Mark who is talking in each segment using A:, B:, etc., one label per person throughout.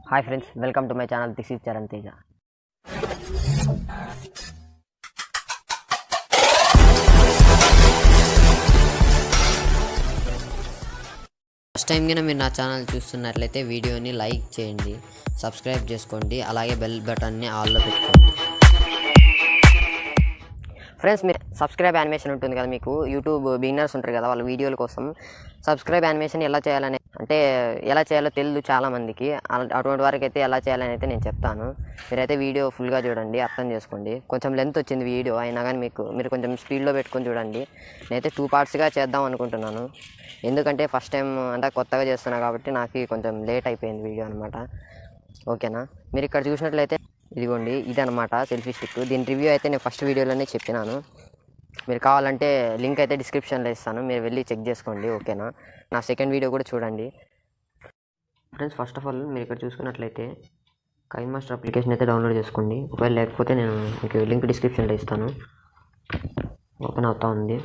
A: Hi friends, welcome to my channel. This is CHARAN TEJA.
B: First time కింద మీరు నా channel చూస్తున్నట్లయితే వీడియోని లైక్ చేయండి, సబ్స్క్రైబ్ చేసుకోండి, అలాగే బెల్ బటన్ని ఆల్లో పెట్టుకోండి.
A: ఫ్రెండ్స్, మీరు సబ్స్క్రైబ్ యానిమేషన్ ఉంటుంది కదా, మీకు యూట్యూబ్ బిగినర్స్ ఉంటారు కదా, వాళ్ళ వీడియోల కోసం సబ్స్క్రైబ్ యానిమేషన్ ఎలా చేయాలని అంటే ఎలా చేయాలో తెలియదు చాలామందికి. అటువంటి వారికి అయితే ఎలా చేయాలని అయితే నేను చెప్తాను. మీరైతే వీడియో ఫుల్గా చూడండి, అర్థం చేసుకోండి. కొంచెం లెంత్ వచ్చింది వీడియో అయినా కానీ మీరు కొంచెం స్పీడ్లో పెట్టుకొని చూడండి. నేనైతే 2 పార్ట్స్గా చేద్దాం అనుకుంటున్నాను, ఎందుకంటే ఫస్ట్ టైం అంటే కొత్తగా చేస్తున్నా కాబట్టి నాకు కొంచెం లేట్ అయిపోయింది వీడియో అనమాట. ఓకేనా, మీరు ఇక్కడ చూసినట్లయితే ఇదిగోండి, ఇదనమాట సెల్ఫీ స్టిక్. దీని రివ్యూ అయితే నేను ఫస్ట్ వీడియోలోనే చెప్పినాను. మీరు కావాలంటే లింక్ అయితే డిస్క్రిప్షన్లో ఇస్తాను, మీరు వెళ్ళి చెక్ చేసుకోండి. ఓకేనా, నా సెకండ్ వీడియో కూడా చూడండి. ఫ్రెండ్స్, ఫస్ట్ ఆఫ్ ఆల్ మీరు ఇక్కడ చూసుకున్నట్లయితే కైన్ మాస్టర్ అప్లికేషన్ అయితే డౌన్లోడ్ చేసుకోండి. ఒకవేళ లేకపోతే నేను మీకు లింక్ డిస్క్రిప్షన్లో ఇస్తాను. ఓపెన్ అవుతా ఉంది.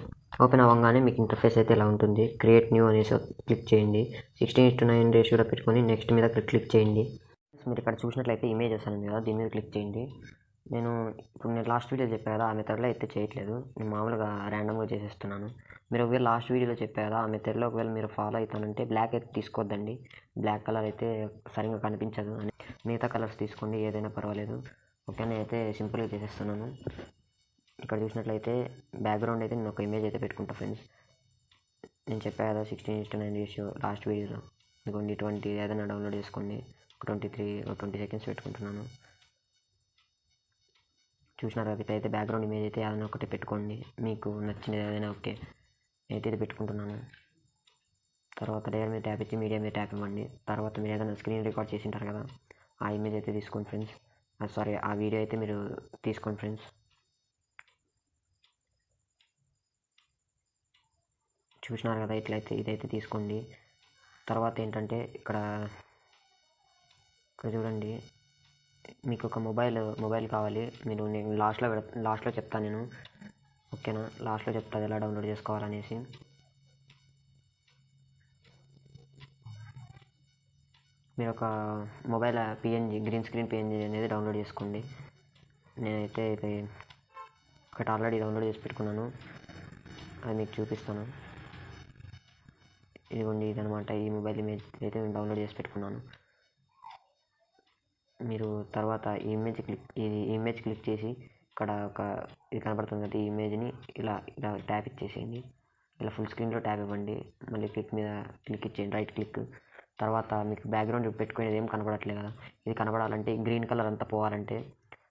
A: ఓపెన్ అవ్వగానే మీకు ఇంటర్ఫేస్ అయితే ఇలా ఉంటుంది. క్రియేట్ న్యూ అనేసి క్లిక్ చేయండి. 16:9 రేషియోలో పెట్టుకొని నెక్స్ట్ మీద క్లిక్ చేయండి. మీరు ఇక్కడ చూసినట్లయితే ఇమేజ్ వస్తుంది కదా, దీని మీద క్లిక్ చేయండి. నేను లాస్ట్ వీడియో చెప్పాను కదా, ఆ మెథడ్లో అయితే చేయట్లేదు, నేను మామూలుగా ర్యాండమ్గా చేసేస్తున్నాను. మీరు ఒకవేళ లాస్ట్ వీడియోలో చెప్పారు కదా, ఆ మెథడ్లో ఒకవేళ మీరు ఫాలో అవుతానంటే బ్లాక్ అయితే తీసుకోవద్దండి, బ్లాక్ కలర్ అయితే సరిగ్గా కనిపించదు అని. మిగతా కలర్స్ తీసుకోండి, ఏదైనా పర్వాలేదు. ఓకే, నేనైతే సింపుల్గా చేసేస్తున్నాను. ఇక్కడ చూసినట్లయితే బ్యాక్గ్రౌండ్ అయితే నేను ఒక ఇమేజ్ అయితే పెట్టుకుంటా ఫ్రెండ్స్. నేను చెప్పా కదా 16:9 రేషియో లాస్ట్ వీడియోలో. ఇదిగోండి 20 ఏదైనా డౌన్లోడ్ చేసుకోండి. 20 సెకండ్స్ పెట్టుకుంటున్నాను. చూసినారు కదా, ఇట్లయితే బ్యాక్గ్రౌండ్ ఇమేజ్ అయితే ఏదైనా ఒకటి పెట్టుకోండి, మీకు నచ్చినది ఏదైనా. ఓకే, నేనైతే ఇది పెట్టుకుంటున్నాను. తర్వాత లేయర్ మీద ట్యాప్ ఇచ్చి మీడియా మీద ట్యాప్ ఇవ్వండి. తర్వాత మీరు ఏదైనా స్క్రీన్ రికార్డ్ చేసి ఉంటారు కదా, ఆ ఇమేజ్ అయితే తీసుకోండి ఫ్రెండ్స్. సారీ, ఆ వీడియో అయితే మీరు తీసుకోండి ఫ్రెండ్స్. చూసినారు కదా, ఇదైతే తీసుకోండి. తర్వాత ఏంటంటే ఇక్కడ చూడండి, మీకు ఒక మొబైల్ కావాలి. నేను లాస్ట్లో చెప్తాను నేను. ఓకేనా, లాస్ట్లో చెప్తాను ఎలా డౌన్లోడ్ చేసుకోవాలనేసి. మీరు ఒక mobile PNG green screen PNG అనేది డౌన్లోడ్ చేసుకోండి. నేనైతే ఇది ఒకటి ఆల్రెడీ డౌన్లోడ్ చేసి పెట్టుకున్నాను, అది మీకు చూపిస్తాను. ఇదిగోండి, ఇదనమాట ఈ మొబైల్ ఇమేజ్ అయితే నేను డౌన్లోడ్ చేసి పెట్టుకున్నాను. మీరు తర్వాత ఈ ఇమేజ్ క్లిక్ చేసి ఇక్కడ ఇది కనపడుతుంది కదా, ఈ ఇమేజ్ని ఇలా ట్యాప్ ఇచ్చేసేయండి. ఇలా ఫుల్ స్క్రీన్లో ట్యాప్ ఇవ్వండి. మళ్ళీ క్లిక్ ఇచ్చేయండి, రైట్ క్లిక్. తర్వాత మీకు బ్యాక్గ్రౌండ్ పెట్టుకునేది ఏం కనపడట్లేదు కదా, ఇది కనపడాలంటే గ్రీన్ కలర్ అంతా పోవాలంటే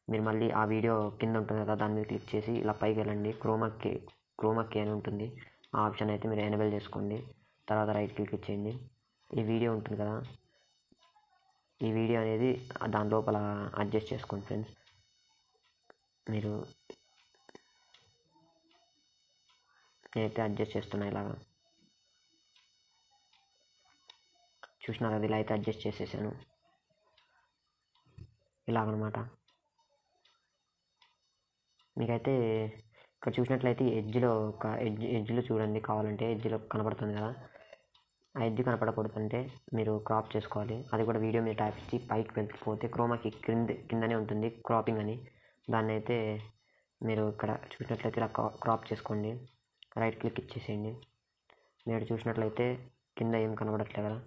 A: మీరు మళ్ళీ ఆ వీడియో కింద ఉంటుంది కదా, దాని మీద క్లిక్ చేసి ఇలా పైకి వెళ్ళండి. క్రోమాకి అని ఉంటుంది, ఆ ఆప్షన్ అయితే మీరు ఎనేబుల్ చేసుకోండి. తర్వాత రైట్ క్లిక్ ఇచ్చేయండి. ఈ వీడియో ఉంటుంది కదా, ఈ వీడియో అనేది దాని లోపల అడ్జస్ట్ చేసుకోండి ఫ్రెండ్స్. మీరు నేనైతే అడ్జస్ట్ చేస్తున్నా ఇలాగా. చూసినారు అది ఇలా అయితే అడ్జస్ట్ చేసేసాను, ఇలాగనమాట. మీకైతే ఇక్కడ చూసినట్లయితే ఎడ్జ్లో చూడండి, కావాలంటే ఎడ్జ్లో కనపడుతుంది కదా, ఆ ఎడ్జ్ కనపడకూడదంటే మీరు క్రాప్ చేసుకోవాలి. అది కూడా వీడియో మీద ట్యాప్ ఇచ్చి పైకి వెళ్ళిపోతే క్రోమాకి కిందనే ఉంటుంది క్రాపింగ్ అని, దాన్ని అయితే మీరు ఇక్కడ చూసినట్లయితే ఇలా క్రాప్ చేసుకోండి. రైట్ క్లిక్ ఇచ్చేసేయండి. మీరు చూసినట్లయితే కింద ఏం కనబడట్లేదు కదా.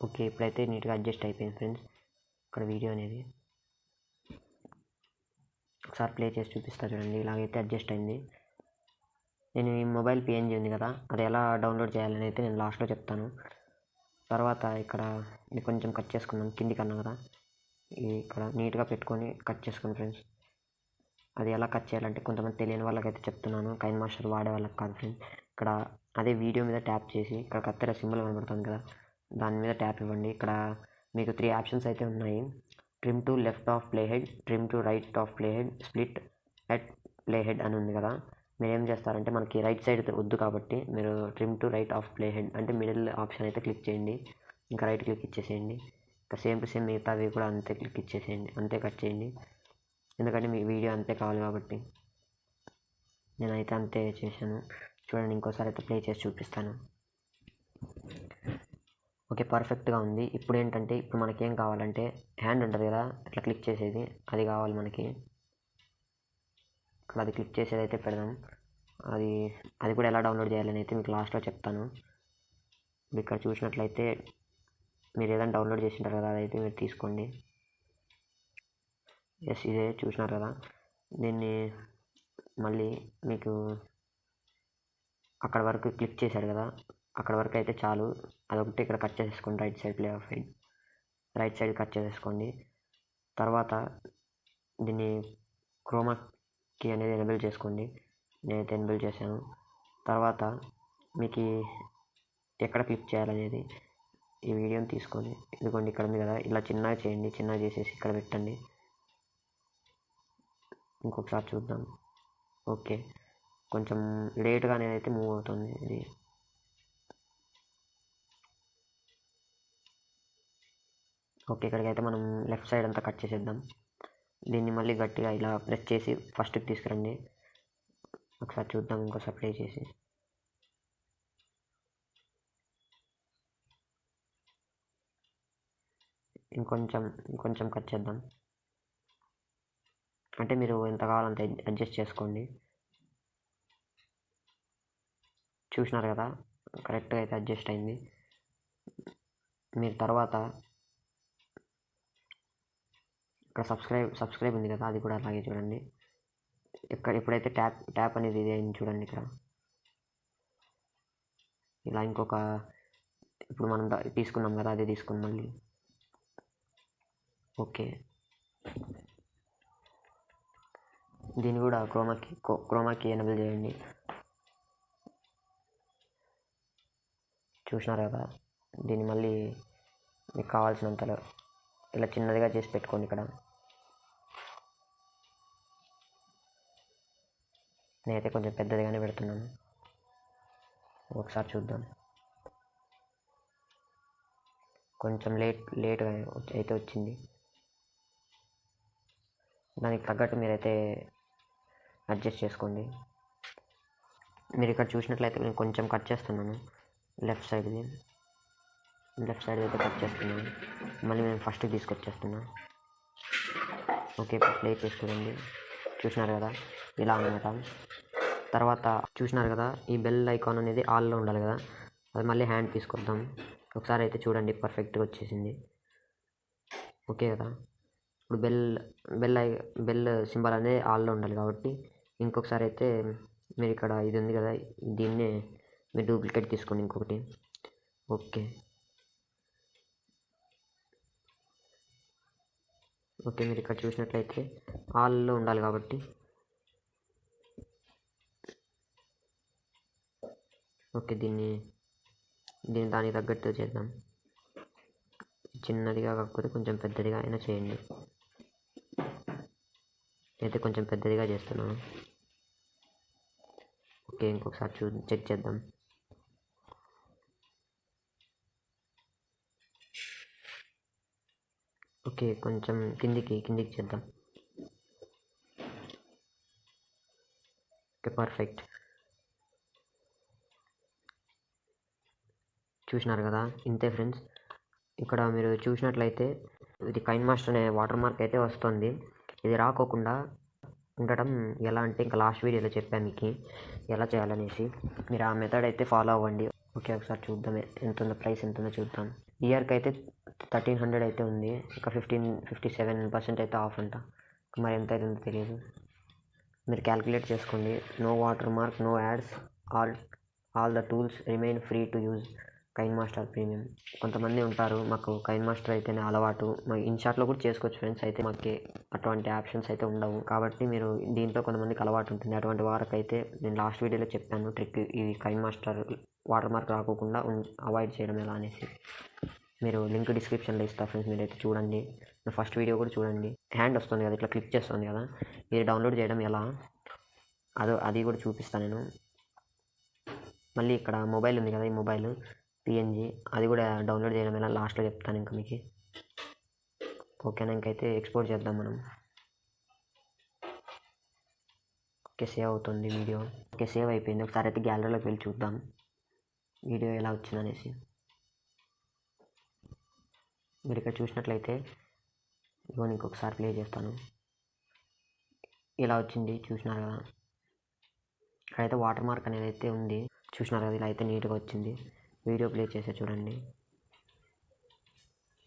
A: ఓకే, ఇప్పుడైతే నీట్గా అడ్జస్ట్ అయిపోయింది ఫ్రెండ్స్. ఇక్కడ వీడియో అనేది ఒకసారి ప్లే చేసి చూపిస్తా చూడండి, ఇలాగైతే అడ్జస్ట్ అయింది. నేను ఈ మొబైల్ పిఎన్జీ ఉంది కదా, అది ఎలా డౌన్లోడ్ చేయాలని అయితే నేను లాస్ట్లో చెప్తాను. తర్వాత ఇక్కడ ఇది కొంచెం కట్ చేసుకున్నాను కింది కన్నా కదా, ఇక్కడ నీట్గా పెట్టుకొని కట్ చేసుకోండి ఫ్రెండ్స్. అది ఎలా కట్ చేయాలంటే కొంతమంది తెలియని వాళ్ళకైతే చెప్తున్నాను, కైన్ మాస్టర్ వాడే వాళ్ళకి కాదు ఫ్రెండ్స్. ఇక్కడ అదే వీడియో మీద ట్యాప్ చేసి ఇక్కడ కత్తెర సింబల్ కనబడుతుంది కదా, దాని మీద ట్యాప్ ఇవ్వండి. ఇక్కడ మీకు 3 ఆప్షన్స్ అయితే ఉన్నాయి. Trim to left of play head, trim to right of play head, split at play head అని ఉంది కదా. మీరు ఏం చేస్తారంటే మనకి రైట్ సైడ్ వద్దు కాబట్టి మీరు trim to right of play head అంటే మిడిల్ ఆప్షన్ అయితే క్లిక్ చేయండి. ఇంకా రైట్ క్లిక్ ఇచ్చేసేయండి. ఇంకా సేమ్ టు సేమ్ మిగతావి కూడా అంతే క్లిక్ ఇచ్చేసేయండి, అంతే కట్ చేయండి. ఎందుకంటే మీ వీడియో అంతే కావాలి కాబట్టి నేనైతే అంతే చేశాను. చూడండి, ఇంకోసారి అయితే ప్లే చేసి చూపిస్తాను. ఓకే, పర్ఫెక్ట్గా ఉంది. ఇప్పుడు ఏంటంటే ఇప్పుడు మనకేం కావాలంటే హ్యాండ్ ఉంటుంది కదా, ఇట్లా క్లిక్ చేసేది, అది కావాలి మనకి. ఇక్కడ అది క్లిక్ చేసేది అయితే పెడదాం. అది అది కూడా ఎలా డౌన్లోడ్ చేయాలని అయితే మీకు లాస్ట్లో చెప్తాను. ఇక్కడ చూసినట్లయితే మీరు ఏదైనా డౌన్లోడ్ చేసింటారు కదా, అదైతే మీరు తీసుకోండి. ఎస్, ఇదే చూసినారు కదా. దీన్ని మళ్ళీ మీకు అక్కడ వరకు క్లిక్ చేశారు కదా, అక్కడ వరకు అయితే చాలు. అదొకటి ఇక్కడ కట్ చేసేసుకోండి, రైట్ సైడ్ కట్ చేసేసుకోండి. తర్వాత దీన్ని క్రోమాకి అనేది ఎనేబుల్ చేసుకోండి. నేనైతే ఎనేబుల్ చేశాను. తర్వాత మీకు ఎక్కడ క్లిక్ చేయాలనేది ఈ వీడియోని తీసుకొని ఇదిగోండి, ఇక్కడ ఉంది కదా, ఇలా చిన్నగా చేయండి. చిన్నగా చేసేసి ఇక్కడ పెట్టండి. ఇంకొకసారి చూద్దాం. ఓకే, కొంచెం లేట్గా అనేది అయితే మూవ్ అవుతుంది ఇది. ఓకే, ఇక్కడికైతే మనం లెఫ్ట్ సైడ్ అంతా కట్ చేసేద్దాం. దీన్ని మళ్ళీ గట్టిగా ఇలా ప్రెస్ చేసి ఫస్ట్కి తీసుకురండి. ఒకసారి చూద్దాం, ఇంకోసారి ప్లే చేసి. ఇంకొంచెం కట్ చేద్దాం. అంటే మీరు ఎంత కావాలంత అడ్జస్ట్ చేసుకోండి. చూసినారు కదా, కరెక్ట్గా అయితే అడ్జస్ట్ అయింది. మీరు తర్వాత ఇక్కడ సబ్స్క్రైబ్ ఉంది కదా, అది కూడా అలాగే చూడండి. ఎప్పుడైతే ట్యాప్ అనేది ఇది అయింది చూడండి, ఇక్కడ ఇలా ఇంకొక ఇప్పుడు మనం తీసుకున్నాం కదా, అదే తీసుకుని మళ్ళీ. ఓకే, దీన్ని కూడా క్రోమాకి ఎనేబుల్ చేయండి. చూసినారు కదా, దీన్ని మళ్ళీ మీకు కావాల్సినంతలో ఇలా చిన్నదిగా చేసి పెట్టుకోండి. ఇక్కడ నేనైతే కొంచెం పెద్దదిగానే పెడుతున్నాను. ఒకసారి చూద్దాం. కొంచెం లేట్గా అయితే వచ్చింది. దానికి తగ్గట్టు మీరైతే అడ్జస్ట్ చేసుకోండి. మీరు ఇక్కడ చూసినట్లయితే నేను కొంచెం కట్ చేస్తున్నాను. లెఫ్ట్ సైడ్ అయితే కట్ చేస్తున్నాను. మళ్ళీ నేను ఫస్ట్కి తీసుకొచ్చేస్తున్నాను. ఓకే, ఇప్పుడు ప్లే చేసి చూడండి. చూసినారు కదా, ఇలా అనమాట. తర్వాత చూసినారు కదా, ఈ బెల్ ఐకాన్ అనేది ఆల్లో ఉండాలి కదా, అది మళ్ళీ హ్యాండ్ తీసుకొద్దాం. ఒకసారి అయితే చూడండి, పర్ఫెక్ట్గా వచ్చేసింది. ఓకే కదా, ఇప్పుడు బెల్ సింబల్ అనేది ఆల్లో ఉండాలి కాబట్టి ఇంకొకసారి అయితే మీరు ఇక్కడ ఇది ఉంది కదా, దీన్నే మీరు డూప్లికేట్ తీసుకోండి ఇంకొకటి. ఓకే, మీరు ఇక్కడ చూసినట్లయితే ఆల్లో ఉండాలి కాబట్టి ఓకే, దీన్ని దానికి తగ్గట్టు చేద్దాం. చిన్నదిగా కాకపోతే కొంచెం పెద్దదిగా అయినా చేయండి. అయితే కొంచెం పెద్దదిగా చేస్తున్నాను. ఓకే, ఇంకొకసారి చెక్ చేద్దాం. ఓకే, కొంచెం కిందికి చేద్దాం. Okay, perfect. చూసినారు కదా, ఇంతే ఫ్రెండ్స్. ఇక్కడ మీరు చూసినట్లయితే ఇది కైన్ మాస్టర్ అనే వాటర్ మార్క్ అయితే వస్తుంది. ఇది రాకోకుండా ఉండటం ఎలా అంటే ఇంకా లాస్ట్ వీడియోలో చెప్పాను మీకు ఎలా చేయాలనేసి. మీరు ఆ మెథడ్ అయితే ఫాలో అవ్వండి. ఓకే, ఒకసారి చూద్దాం ప్రైస్ ఎంత ఉందో చూద్దాం. ఇయర్కి అయితే 1300 అయితే ఉంది. ఇంకా 57% అయితే ఆఫ్ అంట. మరి ఎంత అవుతుందో తెలియదు, మీరు క్యాల్కులేట్ చేసుకోండి. No water mark, no ads, all the tools remain free to use KineMaster premium. కొంతమంది ఉంటారు, మాకు కైన్ మాస్టర్ అయితేనే అలవాటు, మా ఇన్షాట్లో కూడా చేసుకోవచ్చు ఫ్రెండ్స్, అయితే మాకు అటువంటి ఆప్షన్స్ అయితే ఉండవు. కాబట్టి మీరు దీంట్లో కొంతమందికి అలవాటు ఉంటుంది. అటువంటి వారికైతే నేను లాస్ట్ వీడియోలో చెప్పాను ట్రిక్, ఈ కైన్ మాస్టర్ వాటర్ మార్క్ రాకోకుండా అవాయిడ్ చేయడం ఎలా అనేసి. మీరు లింక్ డిస్క్రిప్షన్లో ఇస్తా ఫ్రెండ్స్, మీరైతే చూడండి. ఫస్ట్ వీడియో కూడా చూడండి. హ్యాండ్ వస్తుంది కదా, ఇట్లా క్లిక్ చేస్తుంది కదా, ఇది డౌన్లోడ్ చేయడం ఎలా అది కూడా చూపిస్తాను నేను. మళ్ళీ ఇక్కడ మొబైల్ ఉంది కదా, ఈ మొబైల్ PNG అది కూడా డౌన్లోడ్ చేయడం ఎలా లాస్ట్లో చెప్తాను ఇంకా మీకు. ఓకేనా, ఇంకైతే ఎక్స్పోర్ట్ చేద్దాం మనం. ఓకే, సేవ్ అవుతుంది వీడియో. ఓకే, సేవ్ అయిపోయింది. ఒకసారి అయితే గ్యాలరీలోకి వెళ్ళి చూద్దాం వీడియో ఎలా వచ్చిందనేసి. మీరు ఇక్కడ చూసినట్లయితే ఇదిగోండి, ఇంకొకసారి ప్లే చేస్తాను. ఇలా వచ్చింది, చూసినారు కదా. ఇక్కడైతే వాటర్ మార్క్ అనేది అయితే ఉంది, చూసినారు కదా. ఇలా అయితే నీట్గా వచ్చింది. వీడియో ప్లే చేసే చూడండి,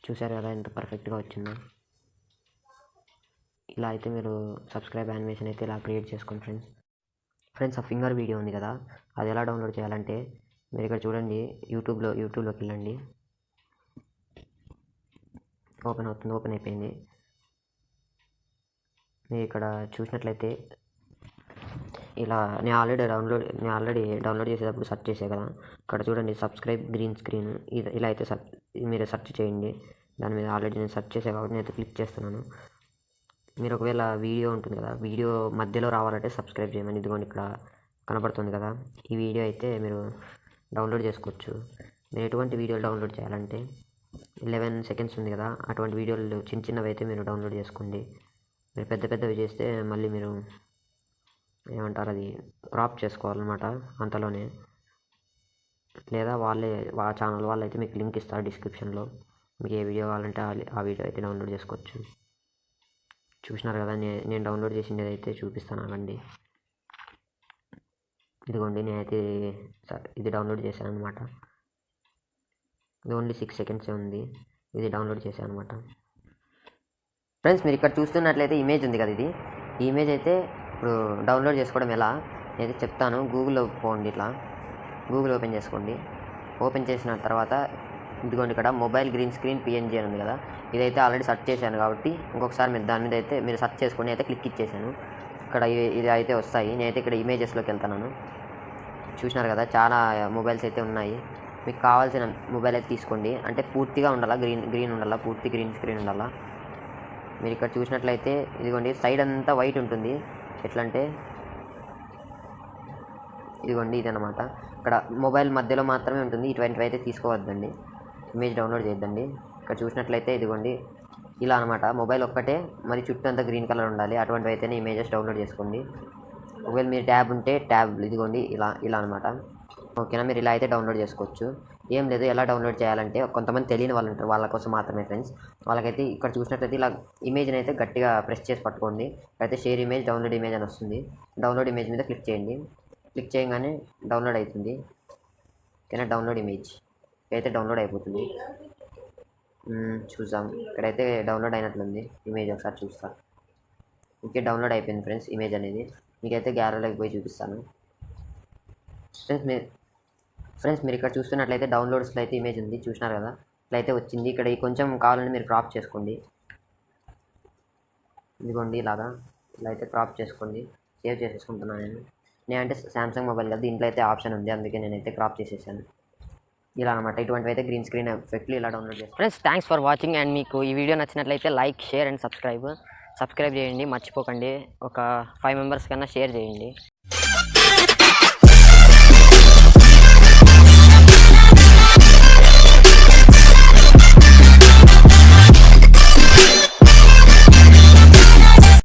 A: చూసారు కదా ఎంత పర్ఫెక్ట్గా వచ్చిందో. ఇలా అయితే మీరు సబ్స్క్రైబ్ యానిమేషన్ అయితే ఇలా క్రియేట్ చేసుకోండి ఫ్రెండ్స్. ఆ ఫింగర్ వీడియో ఉంది కదా, అది ఎలా డౌన్లోడ్ చేయాలంటే మీరు ఇక్కడ చూడండి, యూట్యూబ్లోకి వెళ్ళండి. ఓపెన్ అవుతుంది, ఓపెన్ అయిపోయింది. మీరు ఇక్కడ చూసినట్లయితే ఇలా నేను ఆల్రెడీ డౌన్లోడ్ చేసేటప్పుడు సెర్చ్ చేసే కదా. ఇక్కడ చూడండి, సబ్స్క్రైబ్ గ్రీన్ స్క్రీన్, ఇలా అయితే మీరు సెర్చ్ చేయండి. దాని మీద ఆల్రెడీ నేను సెర్చ్ చేసే కాబట్టి నేను అయితే క్లిక్ చేస్తున్నాను. మీరు ఒకవేళ వీడియో ఉంటుంది కదా, వీడియో మధ్యలో రావాలంటే సబ్స్క్రైబ్ చేయమని ఇదిగోండి ఇక్కడ కనబడుతుంది కదా. ఈ వీడియో అయితే మీరు డౌన్లోడ్ చేసుకోవచ్చు. మీరు ఎటువంటి వీడియోలు డౌన్లోడ్ చేయాలంటే 11 సెకండ్స్ ఉంది కదా, అటువంటి వీడియోలు చిన్నవి అయితే మీరు డౌన్లోడ్ చేసుకోండి. మీరు పెద్దవి చేస్తే మళ్ళీ మీరు ఏమంటారు, అది క్రాప్ చేసుకోవాలన్నమాట అంతలోనే. లేదా ఆ ఛానల్ వాళ్ళు అయితే మీకు లింక్ ఇస్తారు డిస్క్రిప్షన్లో. మీకు ఏ వీడియో కావాలంటే ఆ వీడియో అయితే డౌన్లోడ్ చేసుకోవచ్చు. చూసినారు కదా, నేను డౌన్లోడ్ చేసింది అయితే చూపిస్తాను ఆగండి. ఇదిగోండి, నేనైతే ఇది డౌన్లోడ్ చేశాను అనమాట. ఇది ఓన్లీ 6 సెకండ్సే ఉంది, ఇది డౌన్లోడ్ చేశాను అనమాట. ఫ్రెండ్స్, మీరు ఇక్కడ చూస్తున్నట్లయితే ఇమేజ్ ఉంది కదా, ఈ ఇమేజ్ అయితే ఇప్పుడు డౌన్లోడ్ చేసుకోవడం ఎలా నేనైతే చెప్తాను. గూగుల్లో పోండి, ఇట్లా గూగుల్ ఓపెన్ చేసుకోండి. ఓపెన్ చేసిన తర్వాత ఇదిగోండి ఇక్కడ మొబైల్ గ్రీన్ స్క్రీన్ పిఎన్జీ అని ఉంది కదా, ఇదైతే ఆల్రెడీ సెర్చ్ చేశాను కాబట్టి ఇంకొకసారి మీరు దాని మీద అయితే మీరు సెర్చ్ చేసుకొని అయితే క్లిక్ ఇచ్చేసాను. ఇక్కడ ఇది అయితే వస్తాయి. నేనైతే ఇక్కడ ఇమేజెస్లోకి వెళ్తున్నాను. చూసినారు కదా, చాలా మొబైల్స్ అయితే ఉన్నాయి. మీకు కావాల్సిన మొబైల్ అయితే తీసుకోండి. అంటే పూర్తిగా ఉండాలా, గ్రీన్ ఉండాలా, పూర్తి గ్రీన్ స్క్రీన్ ఉండాలా. మీరు ఇక్కడ చూసినట్లయితే ఇదిగోండి, సైడ్ అంతా వైట్ ఉంటుంది. ఎట్లా అంటే ఇదిగోండి, ఇదన్నమాట. ఇక్కడ మొబైల్ మధ్యలో మాత్రమే ఉంటుంది. ఇటువంటివి అయితే తీసుకోవద్దండి, ఇమేజ్ డౌన్లోడ్ చేయొద్దండి. ఇక్కడ చూసినట్లయితే ఇదిగోండి ఇలా అనమాట. మొబైల్ ఒక్కటే, మరి చుట్టూ అంతా గ్రీన్ కలర్ ఉండాలి. అటువంటివి అయితేనే ఇమేజెస్ డౌన్లోడ్ చేసుకోండి. ఒకవేళ మీరు ట్యాబ్ ఉంటే ట్యాబ్ ఇదిగోండి ఇలా అనమాట. ఓకేనా, మీరు ఇలా అయితే డౌన్లోడ్ చేసుకోవచ్చు. ఏం లేదు, ఎలా డౌన్లోడ్ చేయాలంటే కొంతమంది తెలియని వాళ్ళు ఉంటారు, వాళ్ళ కోసం మాత్రమే ఫ్రెండ్స్. వాళ్ళకైతే ఇక్కడ చూసినట్లయితే ఇలా ఇమేజ్ని అయితే గట్టిగా ప్రెస్ చేసి పట్టుకోండి. అయితే షేర్ ఇమేజ్, డౌన్లోడ్ ఇమేజ్ అని వస్తుంది. డౌన్లోడ్ ఇమేజ్ మీద క్లిక్ చేయండి. క్లిక్ చేయగానే డౌన్లోడ్ అవుతుంది. ఓకేనా, డౌన్లోడ్ ఇమేజ్ అయితే డౌన్లోడ్ అయిపోతుంది. చూద్దాం, ఇక్కడైతే డౌన్లోడ్ అయినట్లుంది ఇమేజ్. ఒకసారి చూస్తా. ఓకే, డౌన్లోడ్ అయిపోయింది ఫ్రెండ్స్ ఇమేజ్ అనేది. మీకైతే గ్యాలరీలోకి పోయి చూపిస్తాను. ఫ్రెండ్స్ మీరు ఇక్కడ చూస్తున్నట్లయితే డౌన్లోడ్స్లో అయితే ఇమేజ్ ఉంది, చూసినారు కదా. ఇట్లయితే వచ్చింది. ఇక్కడ కొంచెం కావాలని మీరు క్రాప్ చేసుకోండి. ఇదిగోండి ఇలా అయితే క్రాప్ చేసుకోండి. సేవ్ చేసేసుకుంటున్నాను నేనంటే శాంసంగ్ మొబైల్ కదా, దీంట్లో అయితే ఆప్షన్ ఉంది, అందుకే నేనైతే క్రాప్ చేసేసాను. ఇలా అనమాట. ఇటువంటివి అయితే గ్రీన్ స్క్రీన్ ఎఫెక్ట్లు ఇలా డౌన్లోడ్ చేస్తాను. Friends, thanks for watching. And మీకు ఈ వీడియో నచ్చినట్లయితే లైక్, షేర్ అండ్ సబ్స్క్రైబ్ చేయండి, మర్చిపోకండి. ఒక 5 మెంబర్స్ కన్నా షేర్ చేయండి.